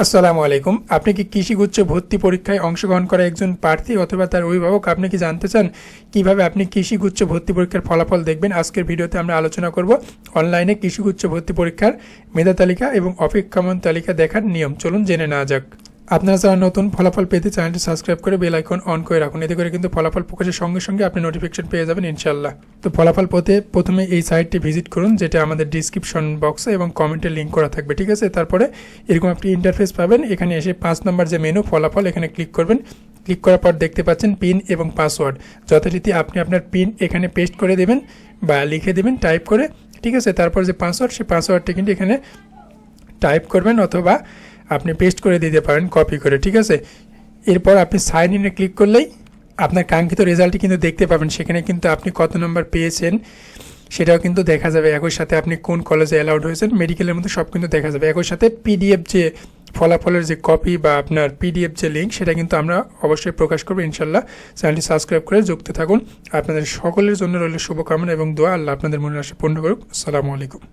আসসালামু আলাইকুম। আপনি কি কৃষিগুচ্ছ ভর্তি পরীক্ষায় অংশগ্রহণ করা একজন প্রার্থী অথবা তার অভিভাবক? আপনি কি জানতে চান কিভাবে আপনি কৃষিগুচ্ছ ভর্তি পরীক্ষার ফলাফল দেখবেন? আজকের ভিডিওতে আমরা আলোচনা করব অনলাইনে কৃষিগুচ্ছ ভর্তি পরীক্ষার মেধা তালিকা এবং অপেক্ষমান তালিকা দেখার নিয়ম। চলুন জেনে নেওয়া যাক। আপনারা যারা নতুন ফলাফল পেতে চ্যানেলটি সাবস্ক্রাইব করে বেল আইকন অন করে রাখুন। এতে করে কিন্তু ফলাফল প্রকাশের সঙ্গে সঙ্গে আপনি নোটিফিকেশন পেয়ে যাবেন ইনশাল্লাহ। তো ফলাফল পেতে প্রথমে এই সাইটটি ভিজিট করুন, যেটা আমাদের ডিসক্রিপশন বক্সে এবং কমেন্টে লিঙ্ক করা থাকবে, ঠিক আছে? তারপরে এরকম একটি ইন্টারফেস পাবেন। এখানে এসে 5 নম্বর যে মেনু ফলাফল, এখানে ক্লিক করবেন। ক্লিক করার পর দেখতে পাচ্ছেন পিন এবং পাসওয়ার্ড। যথারীতি আপনি আপনার পিন এখানে পেস্ট করে দেবেন বা লিখে দেবেন টাইপ করে, ঠিক আছে? তারপর যে পাসওয়ার্ড, সেই পাসওয়ার্ডটি কিন্তু এখানে টাইপ করবেন অথবা আপনি পেস্ট করে দিতে পারেন কপি করে, ঠিক আছে? এরপর আপনি সাইন ইনে ক্লিক করলেই আপনার কাঙ্ক্ষিত রেজাল্টটি কিন্তু দেখতে পাবেন। সেখানে কিন্তু আপনি কত নম্বর পেয়েছেন সেটাও কিন্তু দেখা যাবে। একই সাথে আপনি কোন কলেজে অ্যালাউড হয়েছেন, মেডিকেলের মধ্যে সব কিন্তু দেখা যাবে। একই সাথে পিডিএফ যে ফলাফলের যে কপি বা আপনার পিডিএফ যে লিঙ্ক, সেটা কিন্তু আমরা অবশ্যই প্রকাশ করবো ইনশাল্লাহ। চ্যানেলটি সাবস্ক্রাইব করে যুক্ত থাকুন। আপনাদের সকলের জন্য রইল শুভকামনা এবং দোয়া। আল্লাহ আপনাদের মনের আশা পূর্ণ করুক। আসসালামু আলাইকুম।